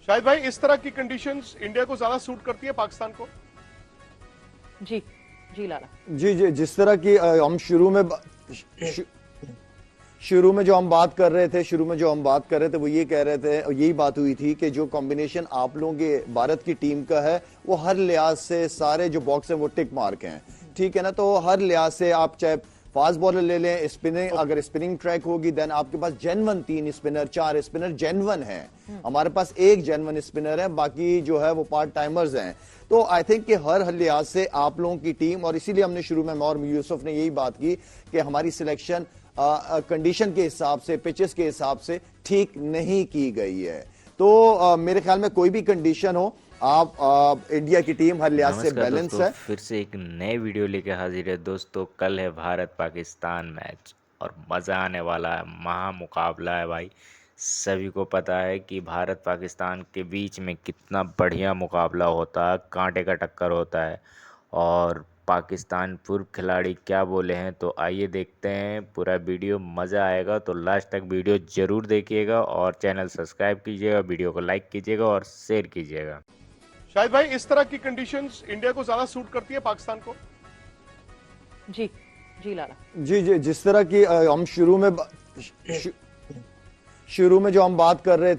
शाहिद भाई, इस तरह की कंडीशंस इंडिया को ज्यादा सूट करती है पाकिस्तान को? जी जी लाला जी जी, जिस तरह की हम शुरू में जो हम बात कर रहे थे वो ये कह रहे थे, यही बात हुई थी कि जो कॉम्बिनेशन आप लोगों के भारत की टीम का है वो हर लिहाज से सारे जो बॉक्स है वो टिक मार्क हैं, ठीक है ना। तो हर लिहाज से आप चाहे फास्ट बॉलर ले लें, स्पिनिंग अगर स्पिनिंग ट्रैक होगी देन आपके पास जेन्युइन 3 स्पिनर 4 स्पिनर जेन्युइन है। हमारे पास एक जेन्युइन स्पिनर है, बाकी जो है वो पार्ट टाइमर्स हैं। तो आई थिंक कि हर लिहाज से आप लोगों की टीम, और इसीलिए हमने शुरू में और यूसुफ ने यही बात की कि हमारी सिलेक्शन कंडीशन के हिसाब से, पिचेस के हिसाब से ठीक नहीं की गई है। तो मेरे ख्याल में कोई भी कंडीशन हो, आप इंडिया की टीम हर लिहाज से बैलेंस है। फिर से एक नए वीडियो लेके हाजिर है दोस्तों। कल है भारत पाकिस्तान मैच और मज़ा आने वाला है, महा मुकाबला है भाई। सभी को पता है कि भारत पाकिस्तान के बीच में कितना बढ़िया मुकाबला होता है, कांटे का टक्कर होता है। और पाकिस्तान पूर्व खिलाड़ी क्या बोले हैं, तो आइए देखते हैं पूरा वीडियो। मज़ा आएगा तो लास्ट तक वीडियो ज़रूर देखिएगा और चैनल सब्सक्राइब कीजिएगा, वीडियो को लाइक कीजिएगा और शेयर कीजिएगा। शाहिद भाई, इस तरह की कंडीशंस इंडिया को ज्यादा सूट करती है पाकिस्तान को? जी जी लाला जी जी, जिस तरह की हम शुरू में जो हम बात कर रहे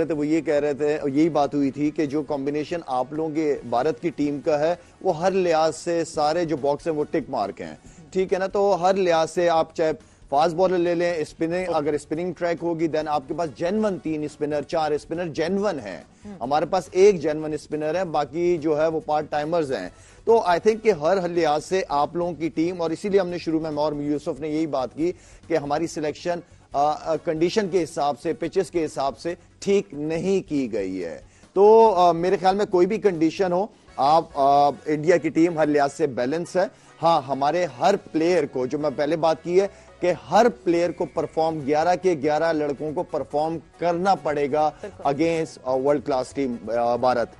थे वो ये कह रहे थे, यही बात हुई थी कि जो कॉम्बिनेशन आप लोगों के भारत की टीम का है वो हर लिहाज से सारे जो बॉक्स है वो टिक मार्क हैं, ठीक है ना। तो हर लिहाज से आप चाहे फास्ट बॉलर ले लें, स्पिनिंग अगर स्पिनिंग ट्रैक होगी देन आपके पास जेन्युइन 3 स्पिनर 4 स्पिनर जेन्युइन है। हमारे पास एक जेन्युइन स्पिनर है, बाकी जो है वो पार्ट टाइमर्स हैं। तो आई थिंक कि हर लिहाज से आप लोगों की टीम, और इसीलिए हमने शुरू में और यूसुफ ने यही बात की कि हमारी सिलेक्शन कंडीशन के हिसाब से, पिचेस के हिसाब से ठीक नहीं की गई है। तो मेरे ख्याल में कोई भी कंडीशन हो, आप इंडिया की टीम हर लिहाज से बैलेंस है। हाँ, हमारे हर प्लेयर को, जो मैं पहले बात की है कि हर प्लेयर को परफॉर्म, 11 के 11 लड़कों को परफॉर्म करना पड़ेगा against world class team Bharat.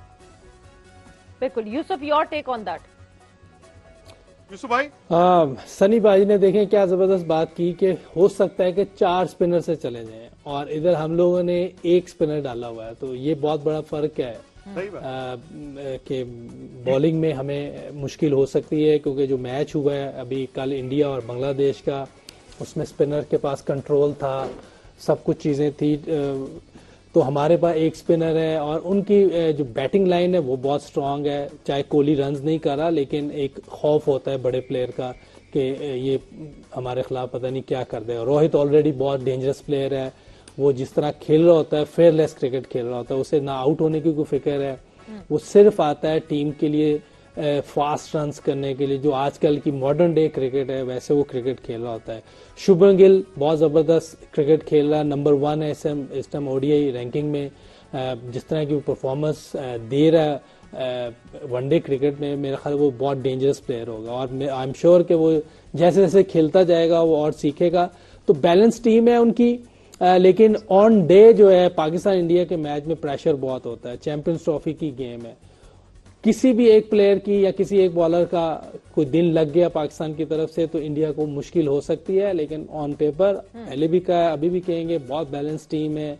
बिल्कुल। Yusuf, your take on that. Yusuf भाई, सनी भाई ने देखें क्या जबरदस्त बात की कि हो सकता है कि 4 स्पिनर से चले जाएं और इधर हम लोगों ने एक स्पिनर डाला हुआ है, तो ये बहुत बड़ा फर्क है कि बॉलिंग में हमें मुश्किल हो सकती है। क्योंकि जो मैच हुआ है अभी कल इंडिया और बांग्लादेश का, उसमें स्पिनर के पास कंट्रोल था, सब कुछ चीज़ें थी। तो हमारे पास एक स्पिनर है और उनकी जो बैटिंग लाइन है वो बहुत स्ट्रांग है। चाहे कोहली रन्स नहीं कर रहा, लेकिन एक खौफ होता है बड़े प्लेयर का कि ये हमारे खिलाफ पता नहीं क्या कर देगा। रोहित ऑलरेडी बहुत डेंजरस प्लेयर है, वो जिस तरह खेल रहा होता है फेयरलेस क्रिकेट खेल रहा होता है, उसे ना आउट होने की कोई फिक्र है, वो सिर्फ आता है टीम के लिए फास्ट रन्स करने के लिए। जो आजकल की मॉडर्न डे क्रिकेट है वैसे वो क्रिकेट खेल रहा होता है। शुभमन गिल बहुत ज़बरदस्त क्रिकेट खेल रहा है, नंबर 1 है इस टाइम ओडीआई रैंकिंग में। जिस तरह की परफॉर्मेंस दे रहा है वनडे क्रिकेट में, मेरा ख्याल वो बहुत डेंजरस प्लेयर होगा और आई एम श्योर कि वो जैसे जैसे खेलता जाएगा वो और सीखेगा। तो बैलेंस टीम है उनकी, लेकिन ऑन डे जो है पाकिस्तान इंडिया के मैच में प्रेशर बहुत होता है। चैंपियंस ट्रॉफी की गेम है, किसी भी एक प्लेयर की या किसी एक बॉलर का कोई दिन लग गया पाकिस्तान की तरफ से तो इंडिया को मुश्किल हो सकती है। लेकिन ऑन पेपर पहले भी कहा, अभी भी कहेंगे, बहुत बैलेंस टीम है,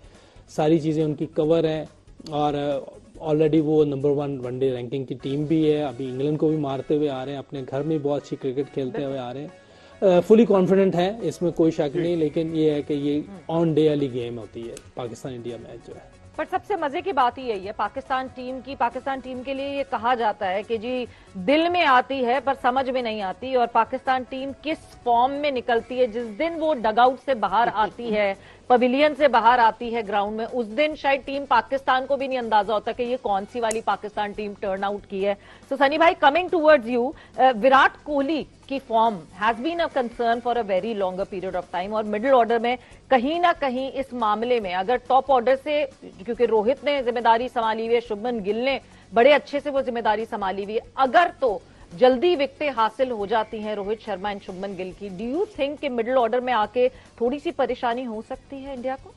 सारी चीजें उनकी कवर है और ऑलरेडी वो नंबर 1 वनडे रैंकिंग की टीम भी है। अभी इंग्लैंड को भी मारते हुए आ रहे हैं, अपने घर में बहुत अच्छी क्रिकेट खेलते हुए आ रहे हैं। फुली कॉन्फिडेंट है, इसमें कोई शक नहीं। लेकिन ये है कि ये ऑन डे वाली गेम होती है पाकिस्तान इंडिया मैच जो है। पर सबसे मजे की बात ही यही है पाकिस्तान टीम के लिए ये कहा जाता है कि जी दिल में आती है पर समझ में नहीं आती। और पाकिस्तान टीम किस फॉर्म में निकलती है, जिस दिन वो डगआउट से बाहर आती है, पवेलियन से बाहर आती है ग्राउंड में, उस दिन शायद टीम पाकिस्तान को भी नहीं अंदाजा होता कि ये कौन सी वाली पाकिस्तान टीम टर्न आउट की है। सो सनी भाई, coming towards you, Virat Kohli की form has been a concern for a very longer period of time और मिडिल ऑर्डर में कहीं ना कहीं इस मामले में अगर टॉप ऑर्डर से, क्योंकि रोहित ने जिम्मेदारी संभाली हुई है, शुभमन गिल ने बड़े अच्छे से वो जिम्मेदारी संभाली हुई है, अगर तो जल्दी विकेटें हासिल हो जाती हैं रोहित शर्मा एंड शुभमन गिल की, डू यू थिंक कि मिडिल ऑर्डर में आके थोड़ी सी परेशानी हो सकती है इंडिया को?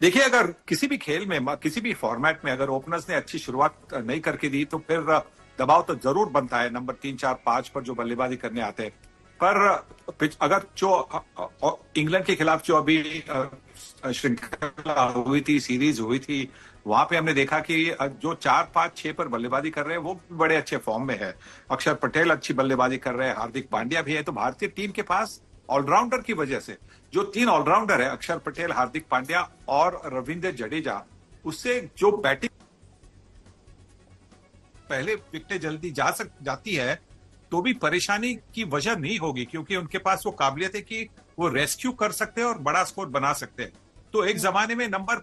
देखिए, अगर किसी भी खेल में, किसी भी फॉर्मेट में अगर ओपनर्स ने अच्छी शुरुआत नहीं करके दी तो फिर दबाव तो जरूर बनता है नंबर 3, 4, 5 पर जो बल्लेबाजी करने आते हैं। पर अगर जो इंग्लैंड के खिलाफ जो अभी श्रृंखला हुई थी, सीरीज हुई थी, वहां पे हमने देखा कि जो 4-5-6 पर बल्लेबाजी कर रहे हैं वो बड़े अच्छे फॉर्म में है। अक्षर पटेल अच्छी बल्लेबाजी कर रहे हैं, हार्दिक पांड्या भी है। तो भारतीय टीम के पास ऑलराउंडर की वजह से, जो 3 ऑलराउंडर है, अक्षर पटेल, हार्दिक पांड्या और रविंद्र जडेजा, उससे जो बैटिंग पहले विकेटें जल्दी जाती है तो भी परेशानी की वजह नहीं होगी, क्योंकि उनके पास वो काबिलियत है कि वो रेस्क्यू कर सकते हैं और बड़ा स्कोर बना सकते हैं। तो एक जमाने में नंबर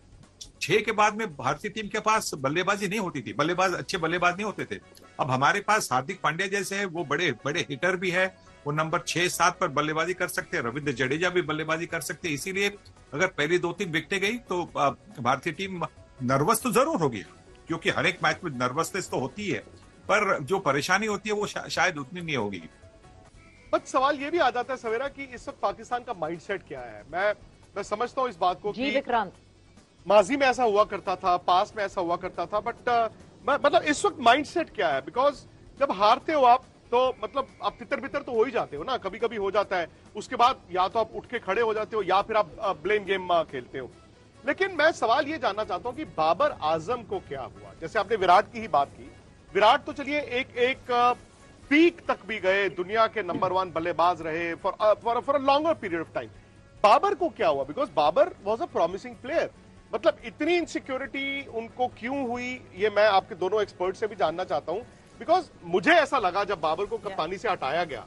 6 के बाद में भारतीय टीम के पास बल्लेबाजी नहीं होती थी, अच्छे बल्लेबाज नहीं होते थे। अब हमारे पास हार्दिक पांड्या जैसे है, वो बड़े बड़े हिटर भी है, वो नंबर 6-7 पर बल्लेबाजी कर सकते हैं। रविंद्र जडेजा भी बल्लेबाजी कर सकते हैं। इसीलिए अगर पहली 2-3 विकेटें गई तो भारतीय टीम नर्वस तो जरूर होगी, क्योंकि हर एक मैच में नर्वसनेस तो होती है, पर जो परेशानी होती है वो शायद उतनी नहीं होगी। बट सवाल ये भी आ जाता है सवेरा कि इस वक्त पाकिस्तान का माइंडसेट क्या है। मैं समझता हूं इस बात को जी कि विक्रांत, माजी में ऐसा हुआ करता था, पास में ऐसा हुआ करता था, बट मतलब इस वक्त माइंडसेट क्या है? बिकॉज जब हारते हो आप तो मतलब आप तितर बितर तो हो ही जाते हो ना, कभी कभी हो जाता है। उसके बाद या तो आप उठ के खड़े हो जाते हो या फिर आप ब्लेम गेम खेलते हो। लेकिन मैं सवाल ये जानना चाहता हूं कि बाबर आजम को क्या हुआ? जैसे आपने विराट की ही बात की, विराट तो चलिए एक पीक तक भी गए, दुनिया के नंबर 1 बल्लेबाज रहे for a longer period of time. Babar को क्या हुआ? Because Babar was a promising player. मतलब इतनी इनसिक्योरिटी उनको क्यों हुई, ये मैं आपके दोनों एक्सपर्ट से भी जानना चाहता हूं। बिकॉज मुझे ऐसा लगा जब बाबर को कप्तानी से हटाया गया,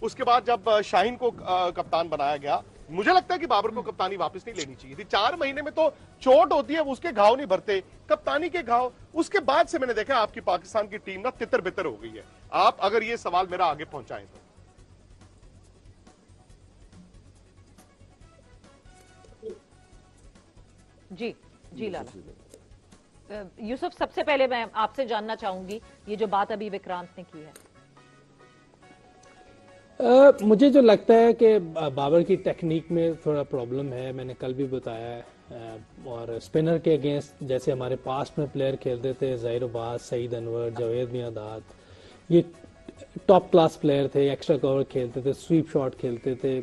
उसके बाद जब शाहीन को कप्तान बनाया गया, मुझे लगता है कि बाबर को कप्तानी वापस नहीं लेनी चाहिए थी। 4 महीने में तो चोट होती है, उसके घाव नहीं भरते, कप्तानी के घाव। उसके बाद से मैंने देखा आपकी पाकिस्तान की टीम ना तितर बितर हो गई है। आप अगर ये सवाल मेरा आगे पहुंचाएं तो। जी जी लाला। यूसुफ, सबसे पहले मैं आपसे जानना चाहूंगी ये जो बात अभी विक्रांत ने की है। मुझे जो लगता है कि बाबर की टेक्निक में थोड़ा प्रॉब्लम है, मैंने कल भी बताया है। और स्पिनर के अगेंस्ट जैसे हमारे पास्ट में प्लेयर खेलते थे, ज़हीर अब्बास, सईद अनवर, जावेद मियांदाद, ये टॉप क्लास प्लेयर थे, एक्स्ट्रा कवर खेलते थे, स्वीप शॉट खेलते थे,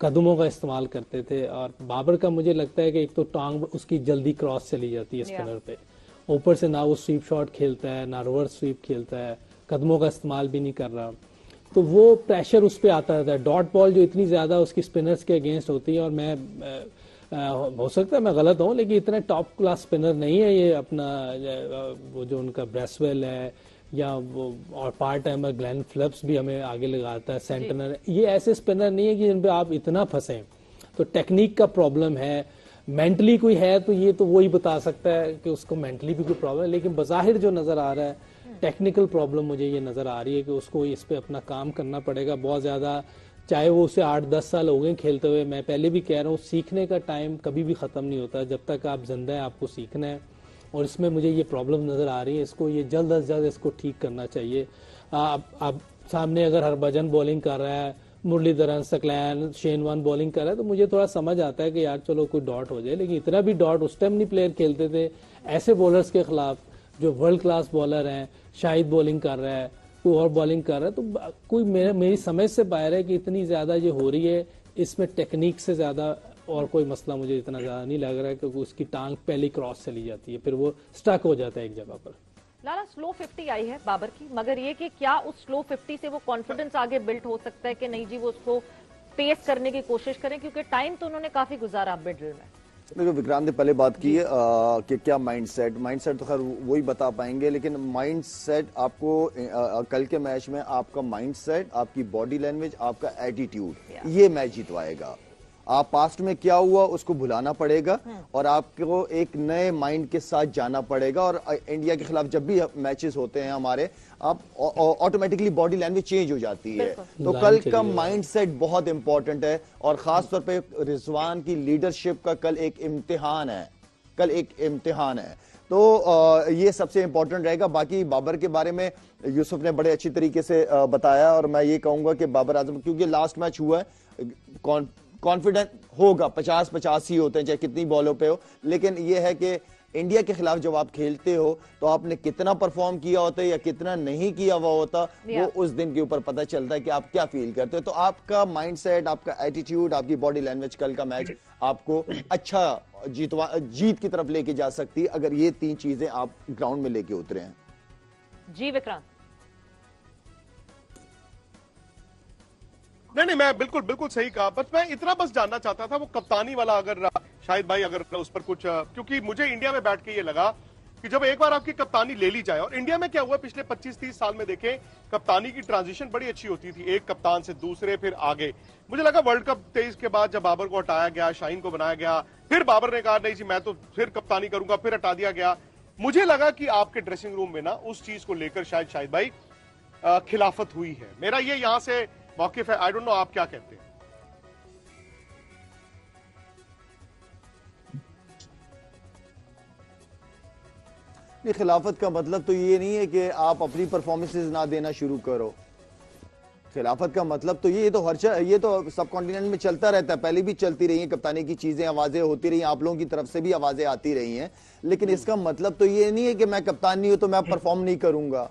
कदमों का इस्तेमाल करते थे। और बाबर का मुझे लगता है कि एक तो टांग उसकी जल्दी क्रॉस चली जाती है स्पिनर पे, ऊपर से ना वो स्वीप शॉट खेलता है, ना रिवर्स स्वीप खेलता है, कदमों का इस्तेमाल भी नहीं कर रहा, तो वो प्रेशर उस पर आता रहता है। डॉट बॉल जो इतनी ज़्यादा उसकी स्पिनर्स के अगेंस्ट होती है, और मैं हो सकता है मैं गलत हूँ, लेकिन इतने टॉप क्लास स्पिनर नहीं है ये अपना वो जो उनका ब्रेसवेल है, या वो और पार्ट टाइमर ग्लेन फिलिप्स भी हमें आगे लगाता है, सेंटनर, ये ऐसे स्पिनर नहीं है कि जिन पे आप इतना फंसे। तो टेक्निक का प्रॉब्लम है, मेंटली कोई है तो ये तो वही बता सकता है कि उसको मेंटली भी कोई प्रॉब्लम है, लेकिन बज़ाहिर जो नज़र आ रहा है टेक्निकल प्रॉब्लम मुझे ये नज़र आ रही है कि उसको इस पे अपना काम करना पड़ेगा बहुत ज़्यादा। चाहे वो उसे 8-10 साल हो गए खेलते हुए, मैं पहले भी कह रहा हूँ सीखने का टाइम कभी भी ख़त्म नहीं होता, जब तक आप जिंदा हैं आपको सीखना है। और इसमें मुझे ये प्रॉब्लम नज़र आ रही है, इसको ये जल्द अज जल्द इसको ठीक करना चाहिए। आप सामने अगर हरभजन बॉलिंग कर रहा है, Muralidharan, Saqlain, Shane Warne bowling कर रहा है, तो मुझे थोड़ा समझ आता है कि यार चलो कोई डॉट हो जाए, लेकिन इतना भी डॉट उस टाइम नहीं प्लेयर खेलते थे। ऐसे बॉलर्स के खिलाफ जो वर्ल्ड क्लास बॉलर हैं, शाहिद बॉलिंग कर रहा है, कोई और बॉलिंग कर रहा है, तो कोई मेरी समझ से बाहर है कि इतनी ज़्यादा ये हो रही है। इसमें टेक्निक से ज़्यादा और कोई मसला मुझे इतना ज़्यादा नहीं लग रहा है, क्योंकि उसकी टांग पहली क्रॉस चली जाती है, फिर वो स्टक हो जाता है एक जगह पर। लाला, स्लो 50 आई है बाबर की, मगर ये कि क्या उस स्लो 50 से वो कॉन्फिडेंस आगे बिल्ड हो सकता है कि नहीं जी वो उसको पेस करने की कोशिश करें, क्योंकि टाइम तो उन्होंने काफी गुजारा मिडिल में। देखो विक्रांत ने पहले बात की है कि क्या माइंडसेट तो खैर वही बता पाएंगे, लेकिन माइंडसेट आपको कल के मैच में आपका माइंडसेट, आपकी बॉडी लैंग्वेज, आपका एटीट्यूड, ये मैच जितवाएगा। आप पास्ट में क्या हुआ उसको भुलाना पड़ेगा और आपको एक नए माइंड के साथ जाना पड़ेगा। और इंडिया के खिलाफ जब भी मैचेस होते हैं हमारे, आप ऑटोमेटिकली बॉडी लैंग्वेज चेंज हो जाती है। तो कल का माइंडसेट बहुत इंपॉर्टेंट है, और खास तौर पे रिजवान की लीडरशिप का कल एक इम्तिहान है। तो ये सबसे इंपॉर्टेंट रहेगा। बाकी बाबर के बारे में यूसुफ ने बड़े अच्छी तरीके से बताया, और मैं ये कहूंगा कि बाबर आजम, क्योंकि लास्ट मैच हुआ है, कॉन्फिडेंट होगा, 50-50 ही होते हैं चाहे कितनी बॉलों पे हो, लेकिन यह है कि इंडिया के खिलाफ जब आप खेलते हो तो आपने कितना परफॉर्म किया होता है या कितना नहीं किया हुआ होता, वो उस दिन के ऊपर पता चलता है कि आप क्या फील करते हो। तो आपका माइंडसेट, आपका एटीट्यूड, आपकी बॉडी लैंग्वेज कल का मैच आपको अच्छा जीत की तरफ लेके जा सकती है अगर ये 3 चीजें आप ग्राउंड में लेके उतरे हैं। जी विक्रांत। नहीं, मैं बिल्कुल सही कहा, बस मैं इतना बस जानना चाहता था वो कप्तानी वाला, अगर शाहिद भाई अगर उस पर कुछ, क्योंकि मुझे इंडिया में बैठ के ये लगा कि जब एक बार आपकी कप्तानी ले ली जाए, और इंडिया में क्या हुआ पिछले 25-30 साल में देखें, कप्तानी की ट्रांजिशन बड़ी अच्छी होती थी, एक कप्तान से दूसरे फिर आगे। मुझे लगा वर्ल्ड कप 23 के बाद जब बाबर को हटाया गया, शाहीन को बनाया गया, फिर बाबर ने कहा नहीं जी मैं तो फिर कप्तानी करूंगा, फिर हटा दिया गया। मुझे लगा कि आपके ड्रेसिंग रूम में ना उस चीज को लेकर शाहिद भाई खिलाफत हुई है। मेरा ये यहां से मौकिफ है, आई डोंट नो आप क्या कहते हैं। नहीं, खिलाफत का मतलब तो ये नहीं है कि आप अपनी परफॉर्मेंसेज ना देना शुरू करो। खिलाफत का मतलब तो ये तो सब कॉन्टिनेंट में चलता रहता है, पहले भी चलती रही है कप्तानी की चीजें, आवाजें होती रही, आप लोगों की तरफ से भी आवाजें आती रही हैं, लेकिन इसका मतलब तो ये नहीं है कि मैं कप्तान नहीं हूं तो मैं परफॉर्म नहीं करूंगा।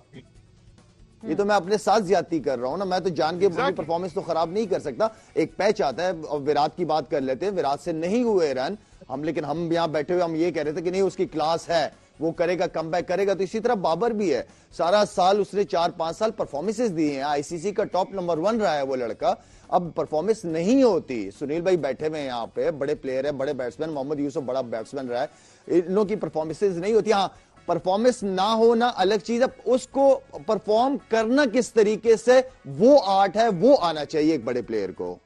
ये तो मैं अपने साथ ज्यादती कर रहा हूं ना, मैं तो जान के अपनी परफॉर्मेंस तो खराब नहीं कर सकता। एक पैच आता है, और विराट की बात कर लेते हैं, विराट से नहीं हुए रन हम, लेकिन हम यहां बैठे हुए हम ये कह रहे थे कि नहीं उसकी क्लास है, वो करेगा, कमबैक करेगा। तो इसी तरह बाबर भी है, सारा साल उसने 4-5 साल परफॉर्मेंसेस दी हैं, आईसीसी का टॉप नंबर 1 रहा है वो लड़का। अब परफॉर्मेंस नहीं होती, सुनील भाई बैठे हुए हैं यहाँ पे, बड़े प्लेयर है, बड़े बैट्समैन, मोहम्मद यूसुफ बड़ा बैट्समैन रहा है, इन लोगों की परफॉर्मेंसेस नहीं होती। हाँ, परफॉर्मेंस ना होना अलग चीज है, उसको परफॉर्म करना किस तरीके से, वो आर्ट है, वो आना चाहिए एक बड़े प्लेयर को।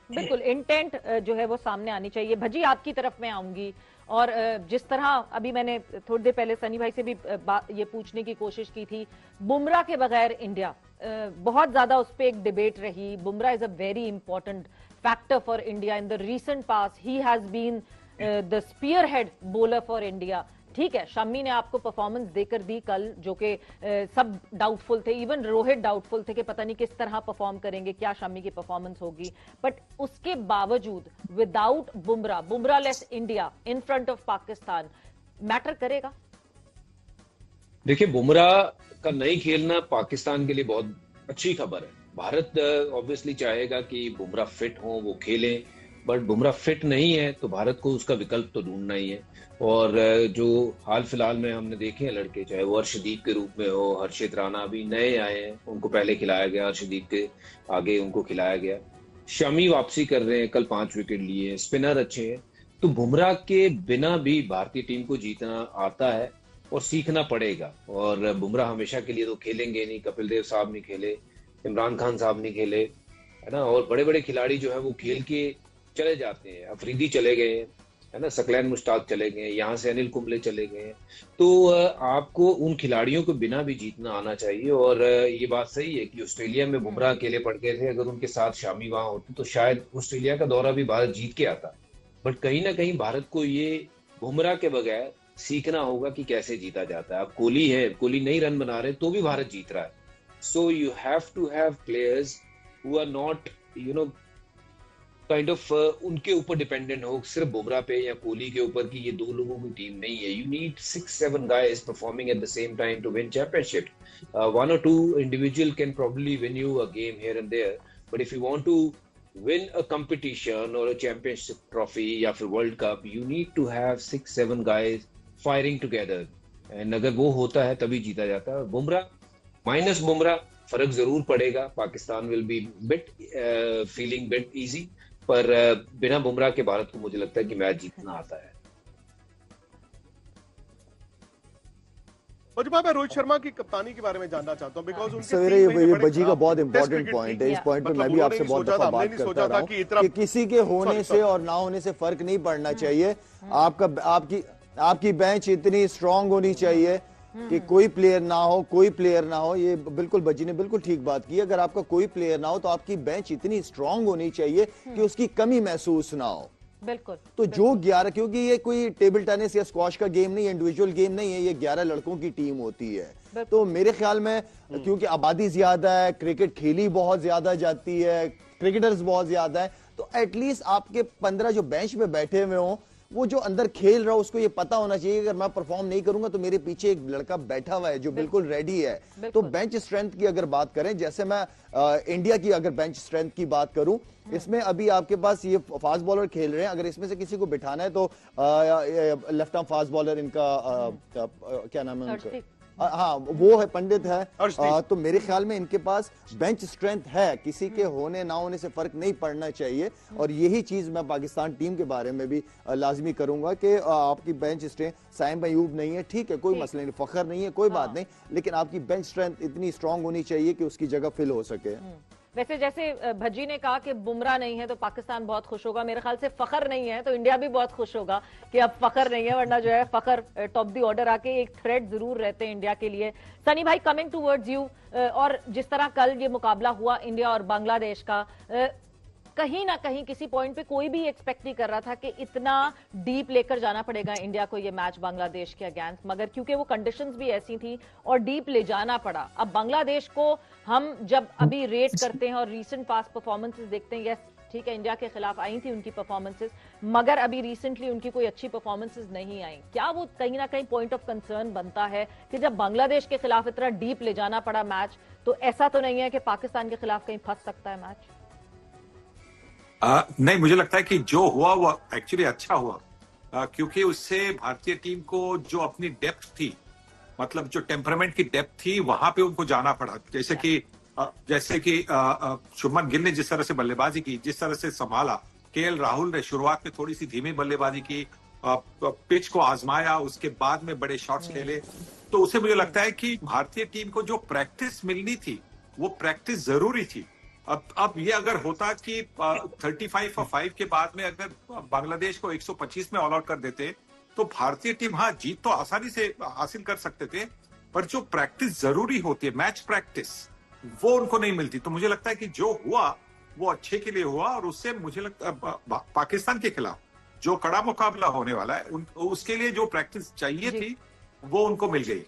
बिल्कुल, इंटेंट जो है वो सामने आनी चाहिए। भजी आपकी तरफ में आऊंगी, और जिस तरह अभी मैंने थोड़ी देर पहले सनी भाई से भी ये पूछने की कोशिश की थी, बुमराह के बगैर इंडिया, बहुत ज्यादा उस पर एक डिबेट रही। Bumrah is a very important factor for India in the recent past, he has been the spearhead bowler for India. ठीक है, शमी ने आपको परफॉर्मेंस देकर दी कल, जो कि सब डाउटफुल थे, इवन रोहित डाउटफुल थे कि पता नहीं किस तरह परफॉर्म करेंगे, क्या शमी की परफॉर्मेंस होगी। बट उसके बावजूद without Bumrah less India in front of Pakistan matter करेगा। देखिए, बुमराह का नहीं खेलना पाकिस्तान के लिए बहुत अच्छी खबर है। भारत ऑब्वियसली चाहेगा कि बुमराह फिट हो, वो खेलें, बट बुमराह फिट नहीं है तो भारत को उसका विकल्प तो ढूंढना ही है। और जो हाल फिलहाल में हमने देखे हैं लड़के, चाहे वो अर्शदीप के रूप में हो, हर्षित राणा अभी नए आए हैं, उनको पहले खिलाया गया, अर्शदीप के आगे उनको खिलाया गया, शमी वापसी कर रहे हैं, कल 5 विकेट लिए, स्पिनर अच्छे हैं। तो बुमराह के बिना भी भारतीय टीम को जीतना आता है और सीखना पड़ेगा। और बुमराह हमेशा के लिए तो खेलेंगे नहीं, कपिल देव साहब नहीं खेले, इमरान खान साहब नहीं खेले, है ना, और बड़े बड़े खिलाड़ी जो है वो खेल के चले जाते हैं। अफरीदी चले गए, है ना, सकलैन मुश्ताक चले गए, यहाँ से अनिल कुंबले चले गए। तो आपको उन खिलाड़ियों को बिना भी जीतना आना चाहिए। और ये बात सही है कि ऑस्ट्रेलिया में बुमराह अकेले पड़ गए थे, अगर उनके साथ शामी वहां होते तो शायद ऑस्ट्रेलिया का दौरा भी भारत जीत के आता। बट कहीं ना कहीं भारत को ये बुमराह के बगैर सीखना होगा कि कैसे जीता जाता है। अब कोहली है, कोहली नहीं रन बना रहे तो भी भारत जीत रहा है। So you have to have players who are not kind of उनके ऊपर डिपेंडेंट हो सिर्फ बुमराह पे या कोहली के ऊपर कि ये 2 लोगों की टीम नहीं है। You need 6-7 guys performing at the same time to win championship. 1 or 2 individual can probably win you a game here and there, but if you want to win a competition or a championship trophy या फिर world cup, you need to have 6-7 guys firing together, and अगर वो होता है तभी जीता जाता है। बुमराह माइनस बुमराह फर्क जरूर पड़ेगा, Pakistan will be bit feeling bit easy, पर बिना बुमराह के भारत को मुझे लगता है कि मैच जीतना आता है। मैं रोहित शर्मा की कप्तानी के बारे में जानना चाहता हूं, बिकॉज़ उनके सवेरे ये बजी का बहुत इंपॉर्टेंट पॉइंट है। इस पॉइंट पे मैं भी आपसे बहुत दफा बात करता रहा हूं कि किसी के होने से और ना होने से फर्क नहीं पड़ना चाहिए। आपकी बेंच इतनी स्ट्रांग होनी चाहिए कि कोई प्लेयर ना हो, ये बिल्कुल बजी ने बिल्कुल ठीक बात की। अगर आपका कोई प्लेयर ना हो तो आपकी बेंच इतनी स्ट्रांग होनी चाहिए कि उसकी कमी महसूस ना हो। बिल्कुल। तो जो 11, क्योंकि ये कोई टेबल टेनिस या स्क्वॉश का गेम नहीं है, इंडिविजुअल गेम नहीं है, ये 11 लड़कों की टीम होती है। तो मेरे ख्याल में क्योंकि आबादी ज्यादा है, क्रिकेट खेली बहुत ज्यादा जाती है, क्रिकेटर्स बहुत ज्यादा है, तो एटलीस्ट आपके 15 जो बेंच पे बैठे हुए हों वो जो अंदर खेल रहा है उसको ये पता होना चाहिए अगर मैं परफॉर्म नहीं करूंगा तो मेरे पीछे एक लड़का बैठा हुआ है जो बिल्कुल रेडी है। तो बेंच स्ट्रेंथ की अगर बात करें, जैसे मैं इंडिया की अगर बेंच स्ट्रेंथ की बात करूं, इसमें अभी आपके पास ये फास्ट बॉलर खेल रहे हैं, अगर इसमें से किसी को बिठाना है तो लेफ्ट आर्म फास्ट बॉलर इनका क्या नाम है उनका, हाँ वो है, पंडित है। तो मेरे ख्याल में इनके पास बेंच स्ट्रेंथ है, किसी के होने ना होने से फर्क नहीं पड़ना चाहिए। और यही चीज मैं पाकिस्तान टीम के बारे में भी लाजमी करूंगा कि आपकी बेंच स्ट्रेंथ, साइम अयूब नहीं है ठीक है, कोई मसला नहीं, फखर नहीं है, कोई बात नहीं, लेकिन आपकी बेंच स्ट्रेंथ इतनी स्ट्रांग होनी चाहिए कि उसकी जगह फिल हो सके। वैसे जैसे भज्जी ने कहा कि बुमराह नहीं है तो पाकिस्तान बहुत खुश होगा, मेरे ख्याल से फखर नहीं है तो इंडिया भी बहुत खुश होगा कि अब फखर नहीं है, वरना जो है फखर टॉप दी ऑर्डर आके एक थ्रेट जरूर रहते हैं इंडिया के लिए। सनी भाई, कमिंग टूवर्ड्स यू, और जिस तरह कल ये मुकाबला हुआ इंडिया और बांग्लादेश का, कहीं ना कहीं किसी पॉइंट पे कोई भी एक्सपेक्ट नहीं कर रहा था कि इतना डीप लेकर जाना पड़ेगा इंडिया को ये मैच बांग्लादेश के अगेंस्ट, मगर क्योंकि वो कंडीशंस भी ऐसी थी और डीप ले जाना पड़ा। अब बांग्लादेश को हम जब अभी रेट करते हैं और रीसेंट पास्ट परफॉर्मेंसेस देखते हैं, यस ठीक है इंडिया के खिलाफ आई थी उनकी परफॉर्मेंसेस, मगर अभी रिसेंटली उनकी कोई अच्छी परफॉर्मेंसेस नहीं आई। क्या वो कहीं ना कहीं पॉइंट ऑफ कंसर्न बनता है कि जब बांग्लादेश के खिलाफ इतना डीप ले जाना पड़ा मैच, तो ऐसा तो नहीं है कि पाकिस्तान के खिलाफ कहीं फंस सकता है मैच? नहीं, मुझे लगता है कि जो हुआ वो एक्चुअली अच्छा हुआ, क्योंकि उससे भारतीय टीम को जो अपनी डेप्थ थी, मतलब जो टेम्परामेंट की डेप्थ थी, वहां पे उनको जाना पड़ा। जैसे कि शुभमन गिल ने जिस तरह से बल्लेबाजी की, जिस तरह से संभाला, केएल राहुल ने शुरुआत में थोड़ी सी धीमी बल्लेबाजी की, पिच को आजमाया, उसके बाद में बड़े शॉट्स खेले, तो उसे मुझे लगता है कि भारतीय टीम को जो प्रैक्टिस मिलनी थी वो प्रैक्टिस जरूरी थी। अब ये अगर होता कि 35 और 5 के बाद में अगर बांग्लादेश को 125 में ऑल आउट कर देते तो भारतीय टीम हाँ जीत तो आसानी से हासिल कर सकते थे, पर जो प्रैक्टिस जरूरी होती है, मैच प्रैक्टिस, वो उनको नहीं मिलती। तो मुझे लगता है कि जो हुआ वो अच्छे के लिए हुआ, और उससे मुझे लगता है पाकिस्तान के खिलाफ जो कड़ा मुकाबला होने वाला है उसके लिए जो प्रैक्टिस चाहिए थी वो उनको मिल गई।